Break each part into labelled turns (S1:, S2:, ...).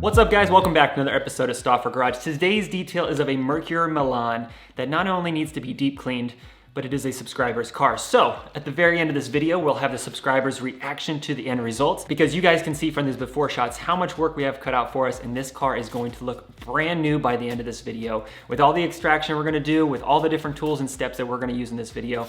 S1: What's up guys, welcome back to another episode of Stauffer Garage. Today's detail is of a Mercury Milan that not only needs to be deep cleaned, but it is a subscriber's car. So at the very end of this video, we'll have the subscriber's reaction to the end results because you guys can see from these before shots how much work we have cut out for us, and this car is going to look brand new by the end of this video. With all the extraction we're gonna do, with all the different tools and steps that we're gonna use in this video,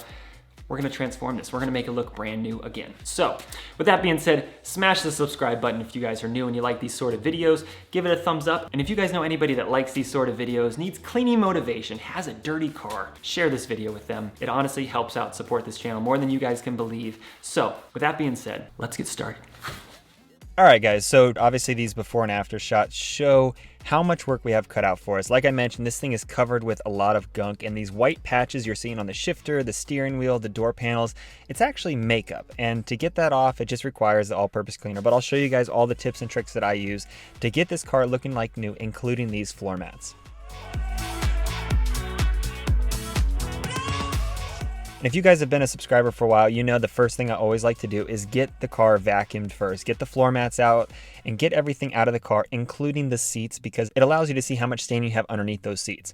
S1: we're gonna transform this. We're gonna make it look brand new again. So, with that being said, smash the subscribe button if you guys are new and you like these sort of videos. Give it a thumbs up. And if you guys know anybody that likes these sort of videos, needs cleaning motivation, has a dirty car, share this video with them. It honestly helps out support this channel more than you guys can believe. So, with that being said, let's get started.
S2: All right, guys, so obviously these before and after shots show how much work we have cut out for us. Like I mentioned, this thing is covered with a lot of gunk, and these white patches you're seeing on the shifter, the steering wheel, the door panels, it's actually makeup. And to get that off, it just requires the all-purpose cleaner. But I'll show you guys all the tips and tricks that I use to get this car looking like new, including these floor mats. And if you guys have been a subscriber for a while, you know the first thing I always like to do is get the car vacuumed first. Get the floor mats out and get everything out of the car, including the seats, because it allows you to see how much stain you have underneath those seats.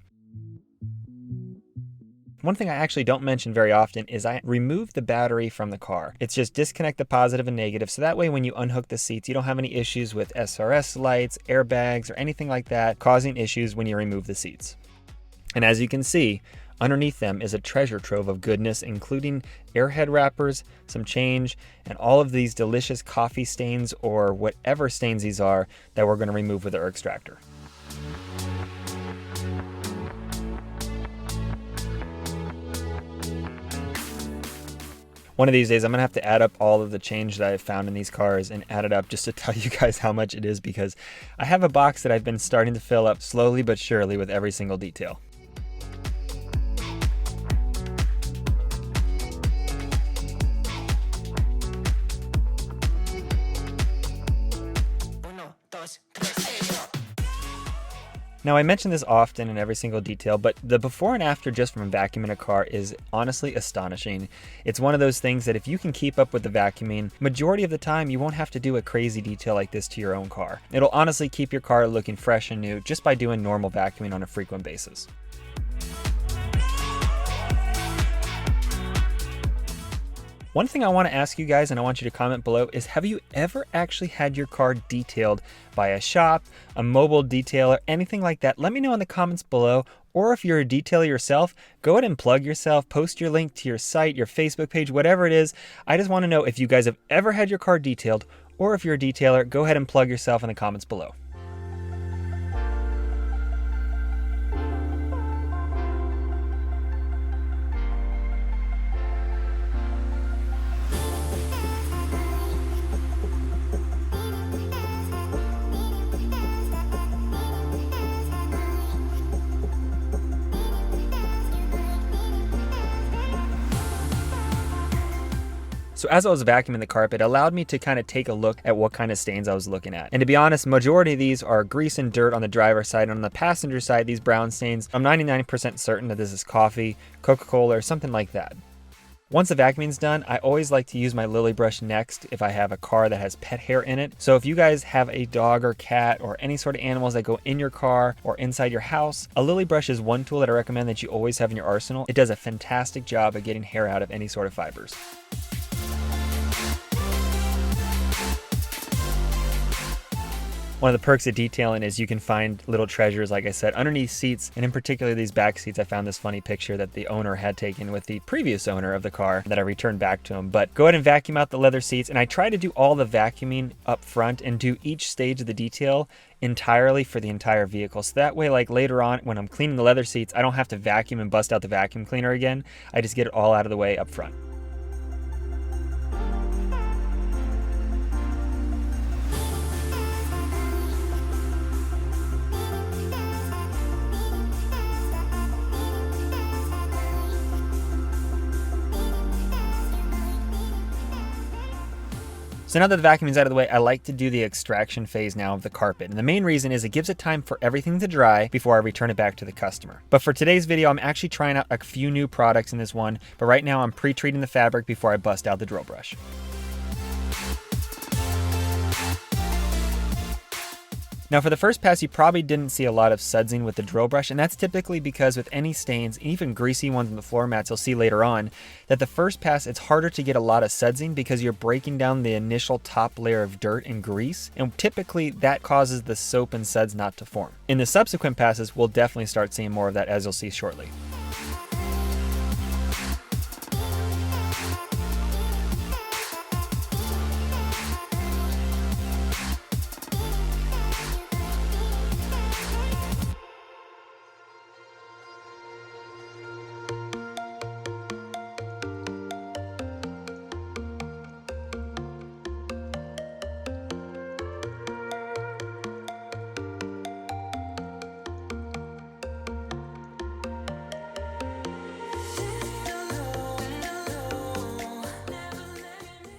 S2: One thing I actually don't mention very often is I remove the battery from the car. It's just disconnect the positive and negative, so that way when you unhook the seats, you don't have any issues with SRS lights, airbags, or anything like that causing issues when you remove the seats. And as you can see, underneath them is a treasure trove of goodness, including airhead wrappers, some change, and all of these delicious coffee stains or whatever stains these are that we're going to remove with our extractor. One of these days I'm going to have to add up all of the change that I've found in these cars and add it up just to tell you guys how much it is, because I have a box that I've been starting to fill up slowly but surely with every single detail. Now, I mention this often in every single detail, but the before and after just from vacuuming a car is honestly astonishing. It's one of those things that if you can keep up with the vacuuming, majority of the time you won't have to do a crazy detail like this to your own car. It'll honestly keep your car looking fresh and new just by doing normal vacuuming on a frequent basis. One thing I want to ask you guys, and I want you to comment below, is have you ever actually had your car detailed by a shop, a mobile detailer, anything like that? Let me know in the comments below. Or if you're a detailer yourself, go ahead and plug yourself, post your link to your site, your Facebook page, whatever it is. I just want to know if you guys have ever had your car detailed, or if you're a detailer, go ahead and plug yourself in the comments below. So as I was vacuuming the carpet, it allowed me to kind of take a look at what kind of stains I was looking at. And to be honest, majority of these are grease and dirt on the driver's side. And on the passenger side, these brown stains, I'm 99% certain that this is coffee, Coca-Cola, or something like that. Once the vacuuming's done, I always like to use my lily brush next if I have a car that has pet hair in it. So if you guys have a dog or cat or any sort of animals that go in your car or inside your house, a lily brush is one tool that I recommend that you always have in your arsenal. It does a fantastic job of getting hair out of any sort of fibers. One of the perks of detailing is you can find little treasures, like I said, underneath seats, and in particular these back seats. I found this funny picture that the owner had taken with the previous owner of the car that I returned back to him. But go ahead and vacuum out the leather seats, and I try to do all the vacuuming up front and do each stage of the detail entirely for the entire vehicle. So that way, like later on when I'm cleaning the leather seats, I don't have to vacuum and bust out the vacuum cleaner again. I just get it all out of the way up front. So now that the vacuuming is out of the way, I like to do the extraction phase now of the carpet. And the main reason is it gives it time for everything to dry before I return it back to the customer. But for today's video, I'm actually trying out a few new products in this one. But right now I'm pre-treating the fabric before I bust out the drill brush. Now for the first pass, you probably didn't see a lot of sudsing with the drill brush, and that's typically because with any stains, even greasy ones in the floor mats, you'll see later on, that the first pass, it's harder to get a lot of sudsing because you're breaking down the initial top layer of dirt and grease, and typically that causes the soap and suds not to form. In the subsequent passes, we'll definitely start seeing more of that, as you'll see shortly.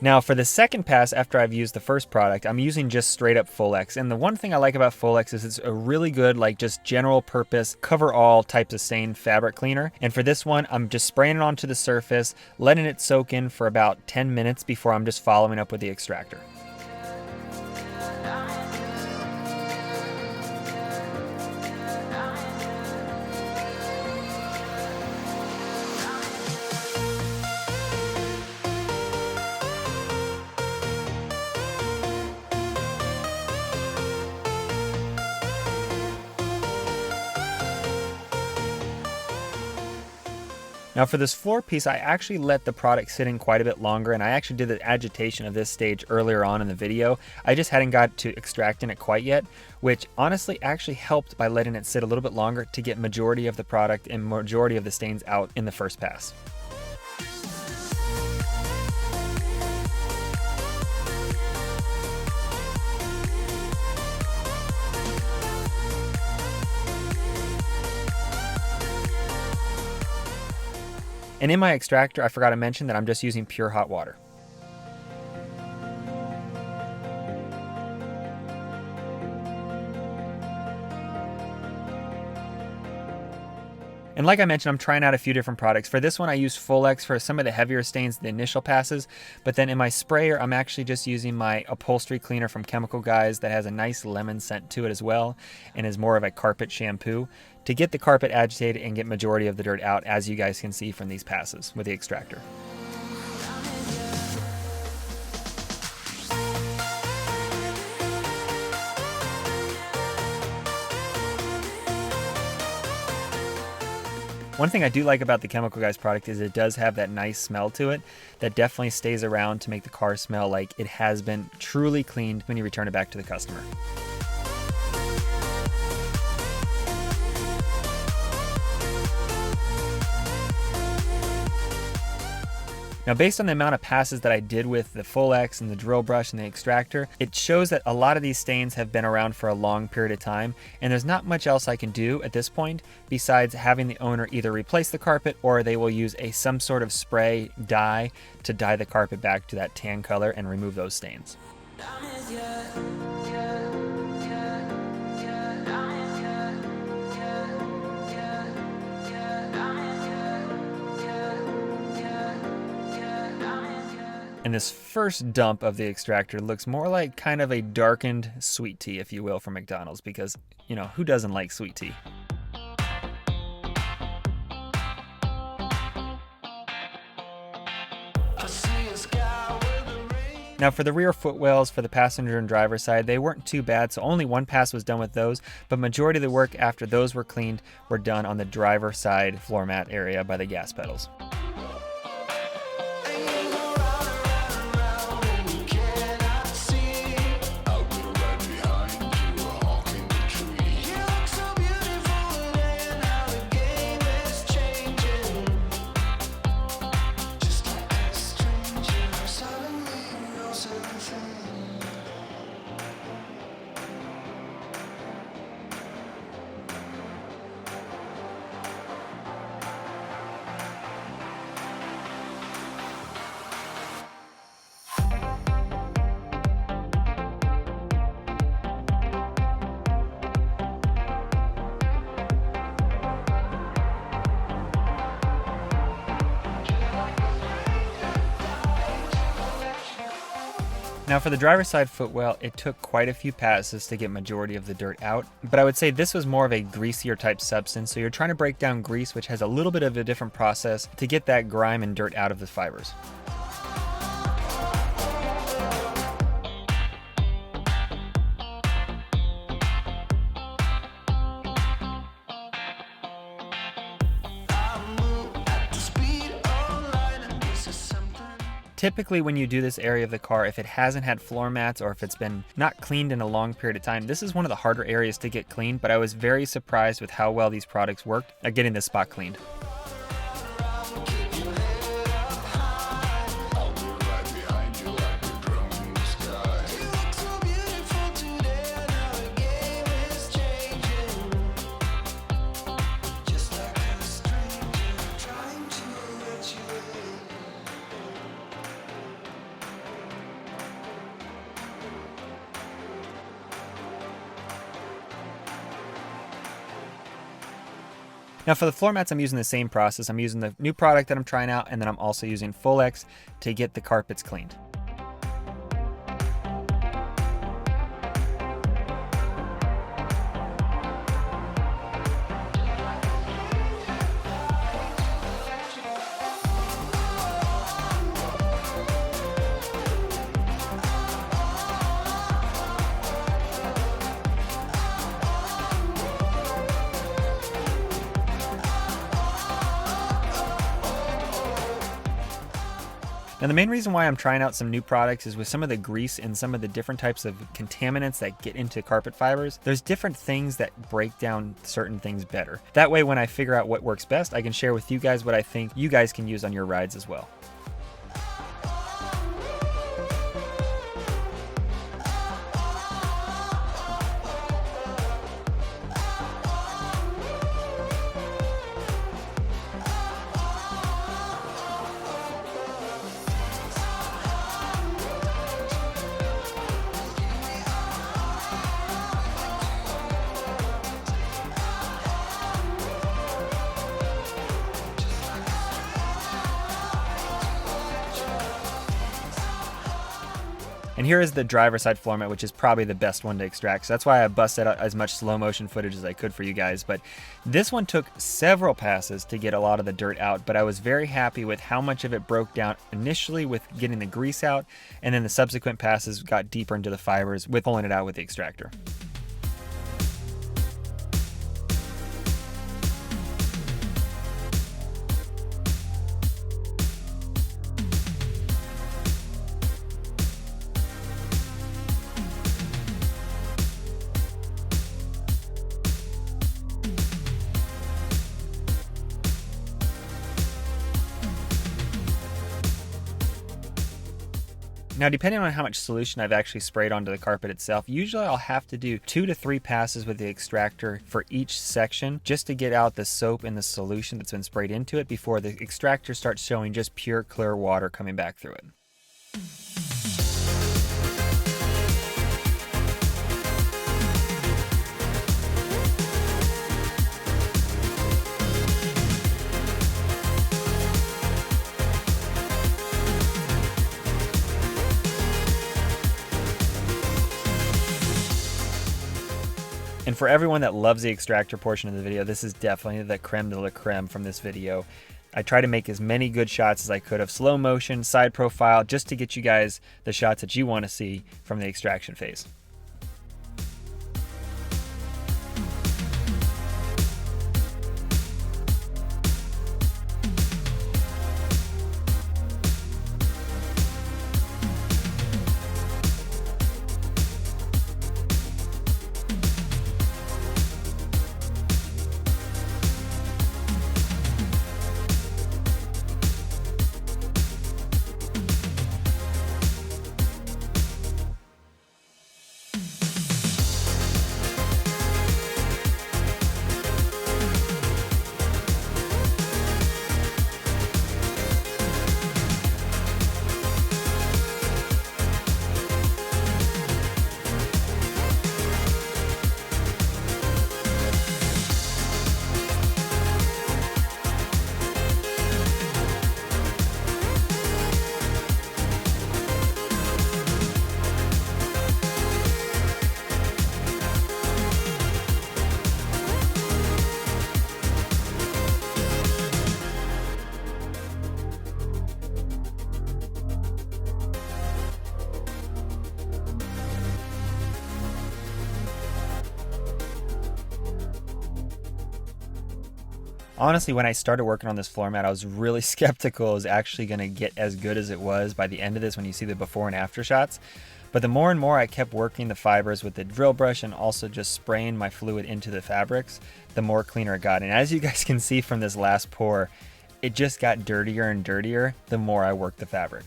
S2: Now for the second pass after I've used the first product, I'm using just straight up Full X. And the one thing I like about Full X is it's a really good, like just general purpose, cover all types of stain fabric cleaner. And for this one, I'm just spraying it onto the surface, letting it soak in for about 10 minutes before I'm just following up with the extractor. Now for this floor piece, I actually let the product sit in quite a bit longer, and I actually did the agitation of this stage earlier on in the video. I just hadn't got to extracting it quite yet, which honestly actually helped by letting it sit a little bit longer to get majority of the product and majority of the stains out in the first pass. And in my extractor, I forgot to mention that I'm just using pure hot water. And like I mentioned, I'm trying out a few different products. For this one, I use Full X for some of the heavier stains, the initial passes. But then in my sprayer, I'm actually just using my upholstery cleaner from Chemical Guys that has a nice lemon scent to it as well, and is more of a carpet shampoo to get the carpet agitated and get majority of the dirt out, as you guys can see from these passes with the extractor. One thing I do like about the Chemical Guys product is it does have that nice smell to it that definitely stays around to make the car smell like it has been truly cleaned when you return it back to the customer. Now, based on the amount of passes that I did with the Full X and the drill brush and the extractor, it shows that a lot of these stains have been around for a long period of time, and there's not much else I can do at this point besides having the owner either replace the carpet or they will use some sort of spray dye to dye the carpet back to that tan color and remove those stains. And this first dump of the extractor looks more like kind of a darkened sweet tea, if you will, from McDonald's, because, you know, who doesn't like sweet tea? Now for the rear footwells for the passenger and driver side, they weren't too bad, so only one pass was done with those, but majority of the work after those were cleaned were done on the driver side floor mat area by the gas pedals. Now for the driver's side footwell, it took quite a few passes to get majority of the dirt out, but I would say this was more of a greasier type substance, so you're trying to break down grease, which has a little bit of a different process to get that grime and dirt out of the fibers. Typically when you do this area of the car, if it hasn't had floor mats or if it's been not cleaned in a long period of time, this is one of the harder areas to get cleaned, but I was very surprised with how well these products worked at getting this spot cleaned. Now for the floor mats, I'm using the same process. I'm using the new product that I'm trying out, and then I'm also using Full X to get the carpets cleaned. Now the main reason why I'm trying out some new products is with some of the grease and some of the different types of contaminants that get into carpet fibers, there's different things that break down certain things better. That way when I figure out what works best, I can share with you guys what I think you guys can use on your rides as well. And here is the driver's side floor mat, which is probably the best one to extract. So that's why I busted out as much slow motion footage as I could for you guys. But this one took several passes to get a lot of the dirt out, but I was very happy with how much of it broke down initially with getting the grease out, and then the subsequent passes got deeper into the fibers with pulling it out with the extractor. Now, depending on how much solution I've actually sprayed onto the carpet itself, usually I'll have to do 2 to 3 passes with the extractor for each section just to get out the soap and the solution that's been sprayed into it before the extractor starts showing just pure clear water coming back through it. And for everyone that loves the extractor portion of the video, this is definitely the creme de la creme from this video. I try to make as many good shots as I could of slow motion, side profile, just to get you guys the shots that you want to see from the extraction phase. Honestly, when I started working on this floor mat, I was really skeptical it was actually going to get as good as it was by the end of this when you see the before and after shots. But the more and more I kept working the fibers with the drill brush and also just spraying my fluid into the fabrics, the more cleaner it got. And as you guys can see from this last pour, it just got dirtier and dirtier the more I worked the fabric.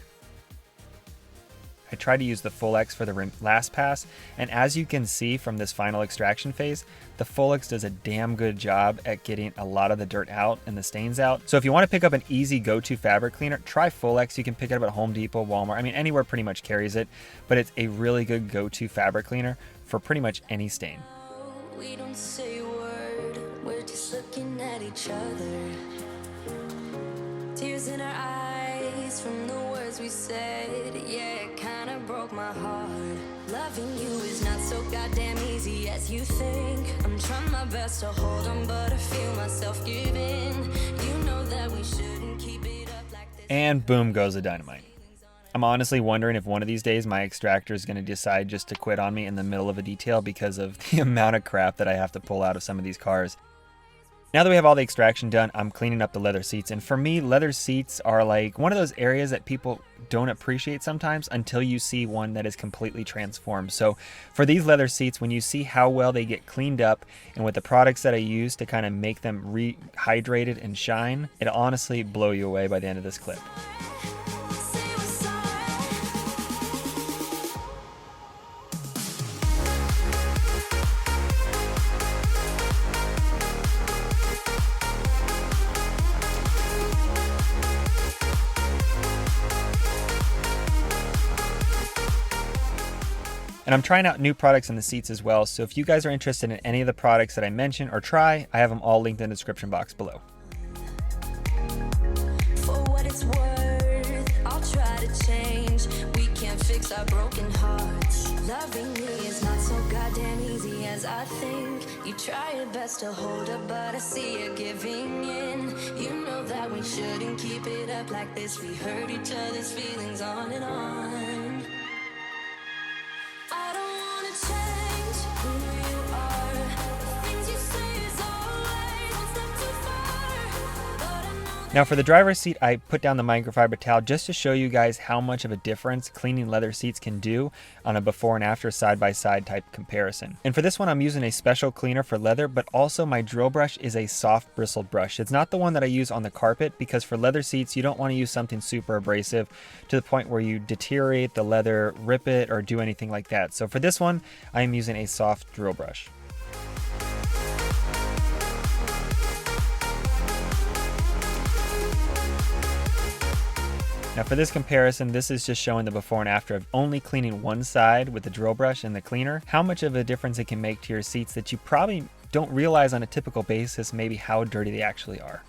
S2: I tried to use the Full X for the last pass, and as you can see from this final extraction phase, the Full X does a damn good job at getting a lot of the dirt out and the stains out. So if you want to pick up an easy go-to fabric cleaner, try Full X. You can pick it up at Home Depot, Walmart, I mean anywhere pretty much carries it, but it's a really good go-to fabric cleaner for pretty much any stain.
S3: We don't say a word, we're just looking at each other. Tears in our eyes from the words we said, yeah, it kinda broke my heart. Loving you is not so goddamn easy as you think. I'm trying my best to hold on, but I feel myself giving. You know that we shouldn't keep it up like this.
S2: And boom goes the dynamite. I'm honestly wondering if one of these days my extractor is going to decide just to quit on me in the middle of a detail because of the amount of crap that I have to pull out of some of these cars. Now that we have all the extraction done, I'm cleaning up the leather seats. And for me, leather seats are like one of those areas that people don't appreciate sometimes until you see one that is completely transformed. So for these leather seats, when you see how well they get cleaned up and with the products that I use to kind of make them rehydrated and shine, it'll honestly blow you away by the end of this clip. And I'm trying out new products in the seats as well, so if you guys are interested in any of the products that I mention or try, I have them all linked in the description box below.
S3: For what it's worth, I'll try to change. We can't fix our broken hearts. Loving me is not so goddamn easy as I think. You try your best to hold up, but I see you giving in. You know that we shouldn't keep it up like this. We hurt each other's feelings on and on.
S2: Now for the driver's seat, I put down the microfiber towel just to show you guys how much of a difference cleaning leather seats can do on a before and after side-by-side type comparison. And for this one, I'm using a special cleaner for leather, but also my drill brush is a soft bristled brush. It's not the one that I use on the carpet because for leather seats, you don't want to use something super abrasive to the point where you deteriorate the leather, rip it, or do anything like that. So for this one, I am using a soft drill brush. Now for this comparison, this is just showing the before and after of only cleaning one side with the drill brush and the cleaner, how much of a difference it can make to your seats that you probably don't realize on a typical basis, maybe how dirty they actually are.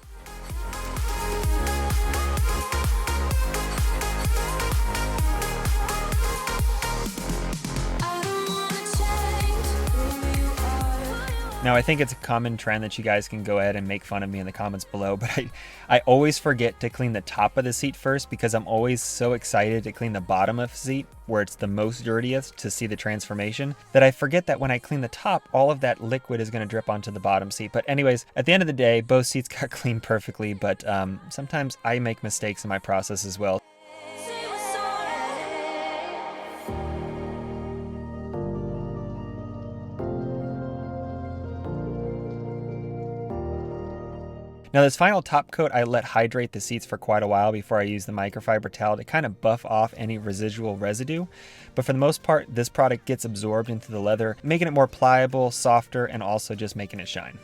S2: Now I think it's a common trend that you guys can go ahead and make fun of me in the comments below, but I always forget to clean the top of the seat first because I'm always so excited to clean the bottom of the seat where it's the most dirtiest to see the transformation that I forget that when I clean the top, all of that liquid is going to drip onto the bottom seat. But anyways, at the end of the day, both seats got cleaned perfectly, but sometimes I make mistakes in my process as well. Now this final top coat, I let hydrate the seats for quite a while before I use the microfiber towel to kind of buff off any residual residue. But for the most part, this product gets absorbed into the leather, making it more pliable, softer, and also just making it shine.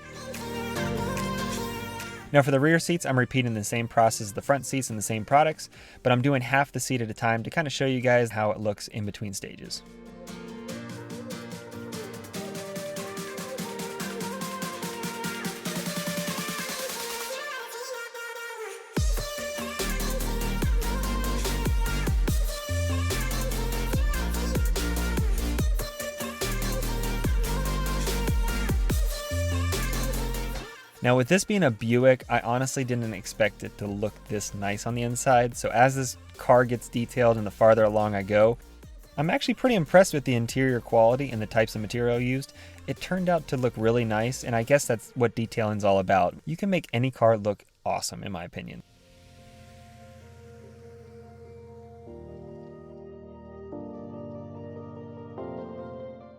S2: Now for the rear seats, I'm repeating the same process as the front seats and the same products, but I'm doing half the seat at a time to kind of show you guys how it looks in between stages. Now with this being a Buick, I honestly didn't expect it to look this nice on the inside. So as this car gets detailed and the farther along I go, I'm actually pretty impressed with the interior quality and the types of material used. it turned out to look really nice, and I guess that's what detailing is all about. You can make any car look awesome, in my opinion.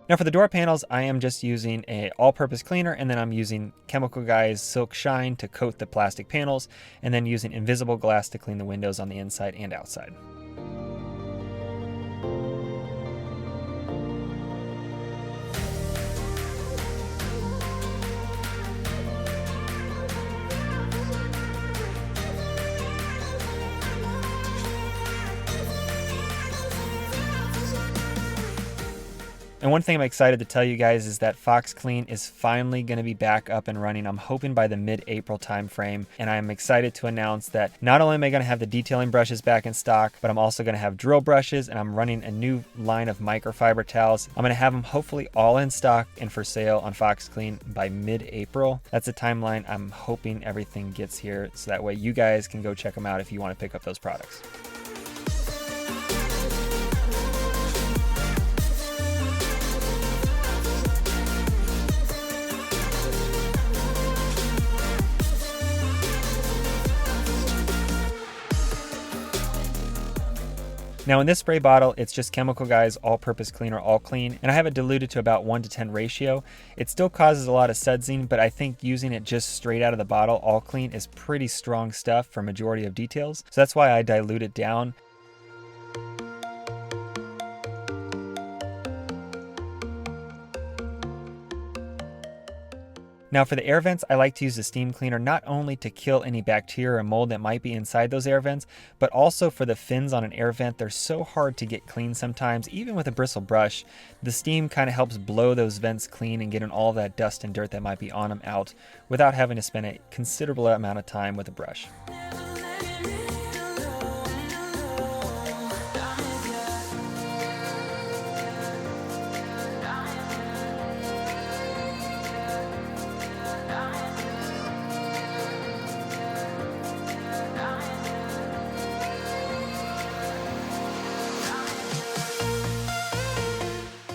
S2: Now for the door panels, I am just using a all-purpose cleaner, and then I'm using Chemical Guy's Silk Shine to coat the plastic panels, and then using invisible glass to clean the windows on the inside and outside. And one thing I'm excited to tell you guys is that Fox Clean is finally going to be back up and running. I'm hoping by the mid-April time frame, and I'm excited to announce that not only am I going to have the detailing brushes back in stock, but I'm also going to have drill brushes, and I'm running a new line of microfiber towels. I'm going to have them hopefully all in stock and for sale on Fox Clean by mid-April. That's a timeline I'm hoping everything gets here, so that way you guys can go check them out if you want to pick up those products. Now in this spray bottle, it's just Chemical Guy's all-purpose cleaner, All Clean, and I have it diluted to about 1:10 ratio. It still causes a lot of sudsing, but I think using it just straight out of the bottle, All Clean, is pretty strong stuff for majority of details. So that's why I dilute it down. Now for the air vents, I like to use the steam cleaner not only to kill any bacteria or mold that might be inside those air vents, but also for the fins on an air vent. They're so hard to get clean sometimes, even with a bristle brush. The steam kind of helps blow those vents clean and getting all that dust and dirt that might be on them out without having to spend a considerable amount of time with a brush.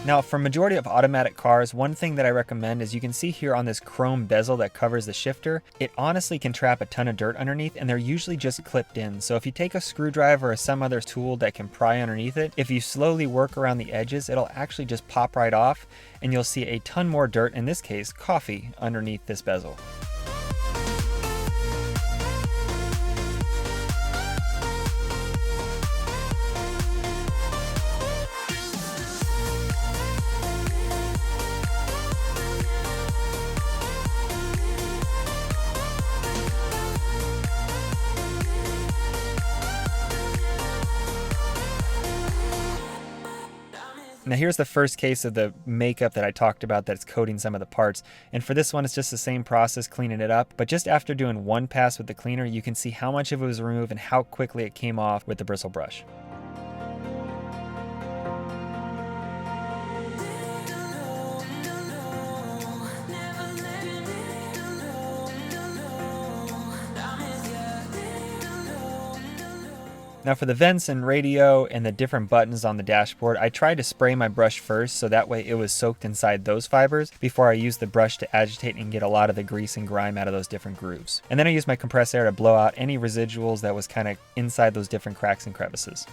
S2: Now for majority of automatic cars, one thing that I recommend is you can see here on this chrome bezel that covers the shifter, it honestly can trap a ton of dirt underneath, and they're usually just clipped in. So if you take a screwdriver or some other tool that can pry underneath it, if you slowly work around the edges, it'll actually just pop right off, and you'll see a ton more dirt, in this case coffee, underneath this bezel. Now here's the first case of the makeup that I talked about that's coating some of the parts, and for this one it's just the same process, cleaning it up, but just after doing one pass with the cleaner you can see how much of it was removed and how quickly it came off with the bristle brush. Now for the vents and radio and the different buttons on the dashboard, I tried to spray my brush first so that way it was soaked inside those fibers before I used the brush to agitate and get a lot of the grease and grime out of those different grooves. And then I used my compressed air to blow out any residuals that was kind of inside those different cracks and crevices.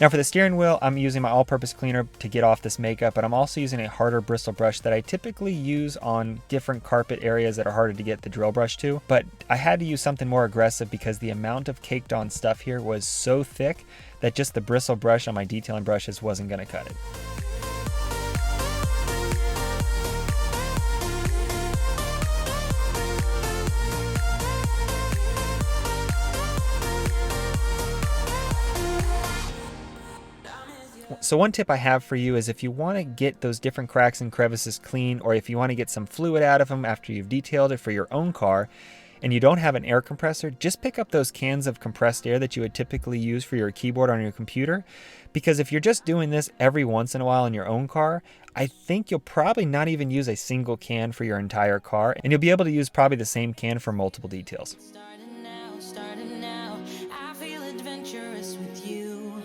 S2: Now for the steering wheel, I'm using my all-purpose cleaner to get off this makeup, but I'm also using a harder bristle brush that I typically use on different carpet areas that are harder to get the drill brush to. But I had to use something more aggressive because the amount of caked on stuff here was so thick that just the bristle brush on my detailing brushes wasn't going to cut it. So one tip I have for you is if you want to get those different cracks and crevices clean, or if you want to get some fluid out of them after you've detailed it for your own car, and you don't have an air compressor, just pick up those cans of compressed air that you would typically use for your keyboard on your computer. Because if you're just doing this every once in a while in your own car, I think you'll probably not even use a single can for your entire car, and you'll be able to use probably the same can for multiple details.
S3: Starting now, I feel adventurous with you.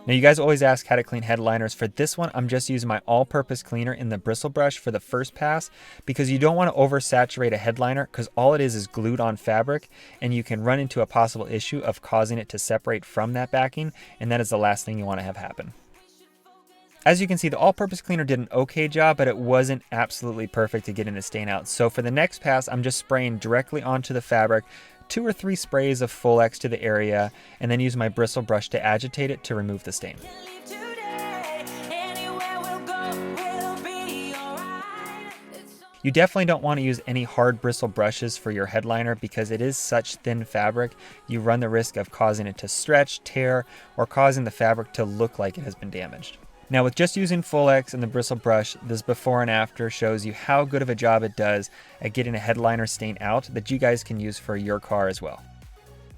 S2: Now you guys always ask how to clean headliners. For this one, I'm just using my all-purpose cleaner in the bristle brush for the first pass because you don't want to oversaturate a headliner because all it is glued on fabric and you can run into a possible issue of causing it to separate from that backing, and that is the last thing you want to have happen. As you can see, the all-purpose cleaner did an okay job, but it wasn't absolutely perfect to getting the stain out. So for the next pass, I'm just spraying directly onto the fabric, 2 or 3 sprays of Full X to the area, and then use my bristle brush to agitate it to remove the stain. You definitely don't want to use any hard bristle brushes for your headliner because it is such thin fabric, you run the risk of causing it to stretch, tear, or causing the fabric to look like it has been damaged. Now with just using Full X and the bristle brush, this before and after shows you how good of a job it does at getting a headliner stain out that you guys can use for your car as well.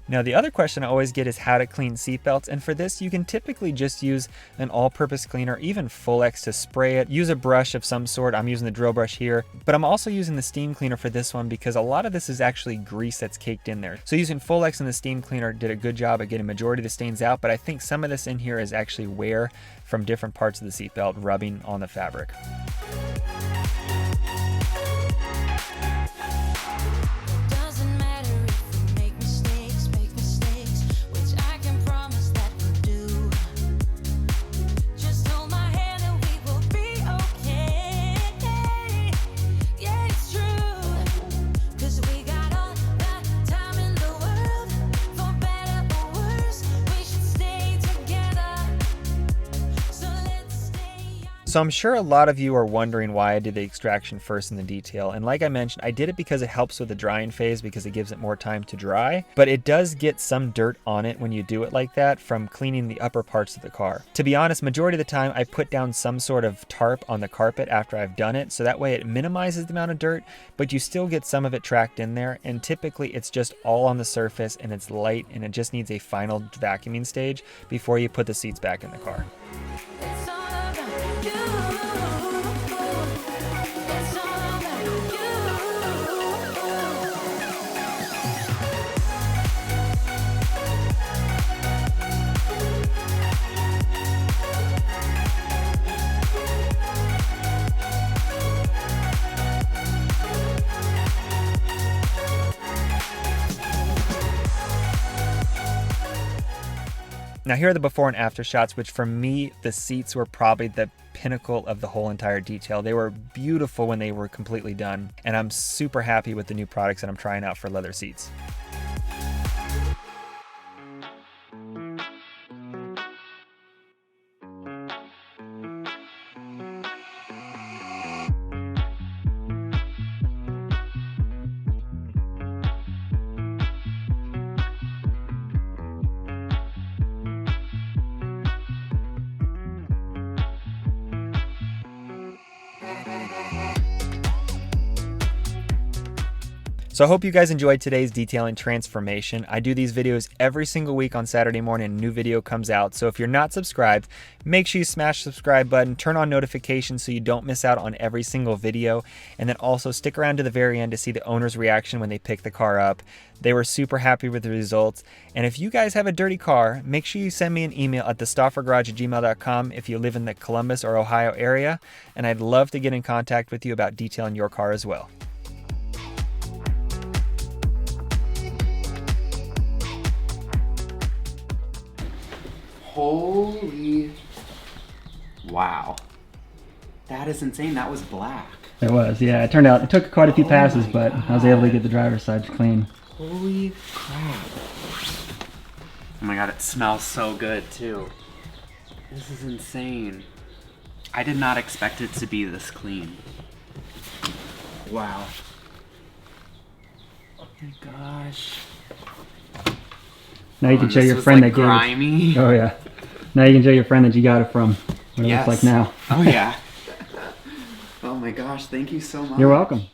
S2: Now the other question I always get is how to clean seatbelts, and for this you can typically just use an all-purpose cleaner, even Full X to spray it. Use a brush of some sort. I'm using the drill brush here, but I'm also using the steam cleaner for this one because a lot of this is actually grease that's caked in there. So using Full X and the steam cleaner did a good job at getting majority of the stains out, but I think some of this in here is actually wear from different parts of the seatbelt rubbing on the fabric. So I'm sure a lot of you are wondering why I did the extraction first in the detail, and like I mentioned, I did it because it helps with the drying phase because it gives it more time to dry, but it does get some dirt on it when you do it like that from cleaning the upper parts of the car. To be honest, majority of the time I put down some sort of tarp on the carpet after I've done it, so that way it minimizes the amount of dirt, but you still get some of it tracked in there, and typically it's just all on the surface and it's light and it just needs a final vacuuming stage before you put the seats back in the car. Now here are the before and after shots, which for me, the seats were probably the pinnacle of the whole entire detail. They were beautiful when they were completely done, and I'm super happy with the new products that I'm trying out for leather seats. So I hope you guys enjoyed today's detailing transformation. I do these videos every single week on Saturday morning, and a new video comes out. So if you're not subscribed, make sure you smash the subscribe button, turn on notifications so you don't miss out on every single video, and then also stick around to the very end to see the owner's reaction when they pick the car up. They were super happy with the results. And if you guys have a dirty car, make sure you send me an email at thestauffergarage@gmail.com if you live in the Columbus or Ohio area, and I'd love to get in contact with you about detailing your car as well.
S4: Holy wow. That is insane. That was black.
S5: It was, yeah. It turned out, it took quite a few passes, but I was able to get the driver's side clean.
S4: Holy crap. Oh my god, it smells so good too. This is insane. I did not expect it to be this clean. Wow. Oh my gosh.
S5: Now you can show your friend that
S4: grimy.
S5: gave it. Oh yeah. Now you can show your friend that you got it from. What it looks like now.
S4: Oh yeah. Oh my gosh, thank you so much.
S5: You're welcome.